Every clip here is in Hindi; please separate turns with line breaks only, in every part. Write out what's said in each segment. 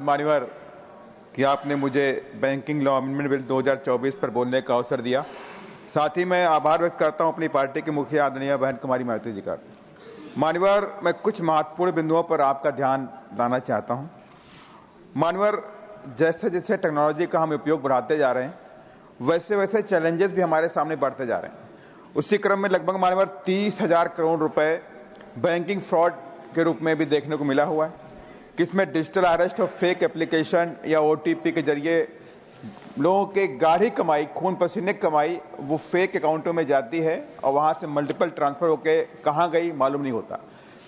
मान्यवर कि आपने मुझे बैंकिंग लॉ अमेंडमेंट बिल 2024 पर बोलने का अवसर दिया। साथ ही मैं आभार व्यक्त करता हूं अपनी पार्टी के मुखिया आदरणीय बहन कुमारी मायावती जी का। मान्यवर, मैं कुछ महत्वपूर्ण बिंदुओं पर आपका ध्यान लाना चाहता हूं। मान्यवर, जैसे जैसे टेक्नोलॉजी का हम उपयोग बढ़ाते जा रहे हैं, वैसे वैसे चैलेंजेस भी हमारे सामने बढ़ते जा रहे हैं। उसी क्रम में लगभग मान्यवर 30,000 करोड़ रुपए बैंकिंग फ्रॉड के रूप में भी देखने को मिला हुआ है, किसमें डिजिटल अरेस्ट और फेक एप्लीकेशन या ओटीपी के जरिए लोगों के गाढ़ी कमाई, खून पसीने की कमाई वो फेक अकाउंटों में जाती है और वहां से मल्टीपल ट्रांसफर होकर कहां गई मालूम नहीं होता।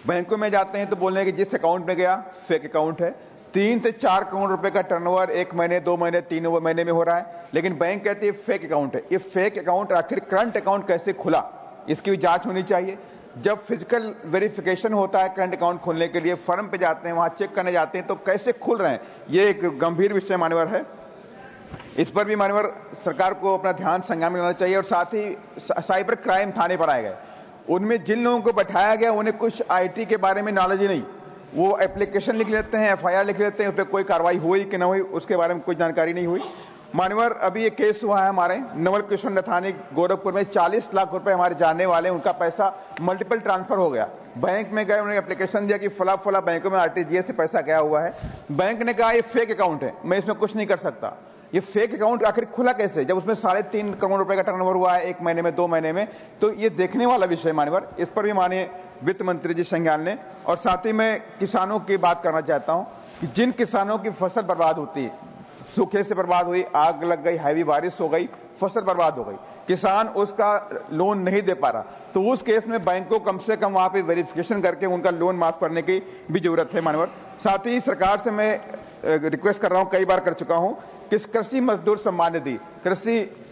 बैंकों में जाते हैं तो बोलने हैं कि जिस अकाउंट में गया फेक अकाउंट है। 3 से 4 करोड़ रुपए का टर्नओवर 1 महीने, 2 महीने, 3 महीने में हो रहा है, लेकिन बैंक कहती है फेक अकाउंट है। ये फेक अकाउंट आखिर करंट अकाउंट कैसे खुला, इसकी भी जांच होनी चाहिए। जब फिजिकल वेरिफिकेशन होता है करंट अकाउंट खोलने के लिए, फर्म पे जाते हैं, वहां चेक करने जाते हैं, तो कैसे खुल रहे हैं, ये एक गंभीर विषय मान्यवर है। इस पर भी मान्यवर सरकार को अपना ध्यान संज्ञान में लेना चाहिए। और साथ ही साइबर क्राइम थाने पर आए गए, उनमें जिन लोगों को बैठाया गया उन्हें कुछ आईटी के बारे में नॉलेज ही नहीं, वो एप्लीकेशन लिख लेते हैं, एफआईआर लिख लेते हैं, उस पर कोई कार्रवाई हुई कि न हुई उसके बारे में कोई जानकारी नहीं हुई। मान्यवर, अभी ये केस हुआ है हमारे नवल किशोर नथानी गोरखपुर में, 40 लाख रुपए हमारे जानने वाले, उनका पैसा मल्टीपल ट्रांसफर हो गया। बैंक में गए, उन्होंने एप्लीकेशन दिया कि फला फला बैंकों में आरटीजीएस से पैसा गया हुआ है। बैंक ने कहा ये फेक अकाउंट है, मैं इसमें कुछ नहीं कर सकता। ये फेक अकाउंट आखिर खुला कैसे, जब उसमें 3.5 करोड़ रुपए का टर्नओवर हुआ है 1 महीने में, 2 महीने में, तो ये देखने वाला विषय मान्यवर। इस पर भी माननीय वित्त मंत्री जी संज्ञान लें। और साथ ही मैं किसानों की बात करना चाहता हूं कि जिन किसानों की फसल बर्बाद होती है, सूखे से बर्बाद हुई, आग लग गई, हैवी बारिश हो गई, फसल बर्बाद हो गई, किसान उसका लोन नहीं दे पा रहा, तो उस केस में बैंक को कम से कम वहां पे वेरिफिकेशन करके उनका लोन माफ करने की भी जरूरत है मान्यवर। साथ ही सरकार से मैं रिक्वेस्ट कर रहा हूं, कई बार कर चुका हूं, कि कृषि मजदूर सम्मान निधि,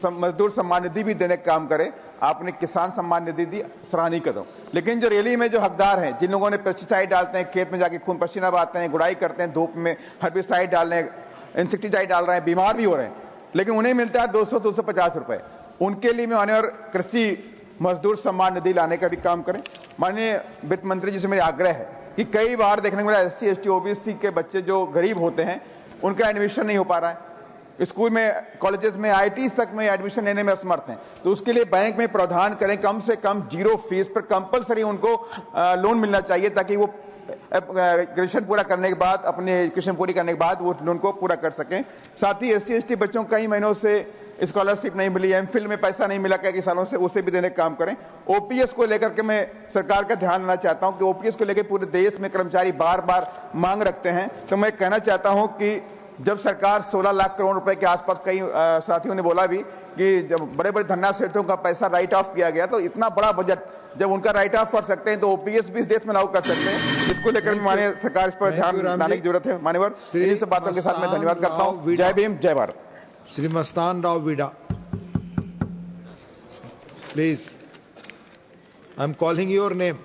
मजदूर सम्मान निधि भी देने का काम करे। आपने किसान सम्मान निधि दी, सराहनीय कदम, लेकिन जो रैली में जो हकदार हैं, जिन लोगों ने पेस्टिसाइड डालते हैं, खेत में जाके खून पसीना बहाते हैं, गुड़ाई करते हैं, धूप में हर्बिसाइड डाल रहे हैं, इंसेक्टिसाइड डाल रहे हैं, बीमार भी हो रहे हैं, लेकिन उन्हें मिलता है 200-250 रुपए, उनके लिए मैं माननीय कृषि मजदूर सम्मान निधि लाने का भी काम करें। माननीय वित्त मंत्री जी से मेरा आग्रह है कि कई बार देखने को मिला SC, ST, OBC के बच्चे जो गरीब होते हैं उनका एडमिशन नहीं हो पा रहा है, स्कूल में, कॉलेजेस में, IITs तक में एडमिशन लेने में असमर्थ हैं, तो उसके लिए बैंक में प्रावधान करें, कम से कम 0 फीस पर कंपलसरी उनको लोन मिलना चाहिए, ताकि वो ग्रेजुएशन पूरा करने के बाद, अपने एजुकेशन पूरी करने के बाद वो लोन को पूरा कर सकें। साथ ही SC, ST बच्चों को कई महीनों से स्कॉलरशिप नहीं मिली, MPhil में पैसा नहीं मिला कई सालों से, उसे भी देने का काम करें। OPS को लेकर के मैं सरकार का ध्यान देना चाहता हूं कि OPS को लेकर पूरे देश में कर्मचारी बार बार मांग रखते हैं, तो मैं कहना चाहता हूं कि जब सरकार 16 लाख करोड़ रुपए के आसपास, कई साथियों ने बोला भी कि जब बड़े बड़े धन्ना सेठों का पैसा राइट ऑफ किया गया, तो इतना बड़ा बजट जब उनका राइट ऑफ कर सकते हैं तो OPS भी इस देश में लागू कर सकते हैं। इसको लेकर माननीय सरकार इस पर ध्यान लाने की जरूरत है मान्यवर। इन्हीं सब बातों के साथ मैं धन्यवाद करता हूँ। जय भीम, जय Bharat.
Shri Mastan Rao Vida, please, I am calling your name.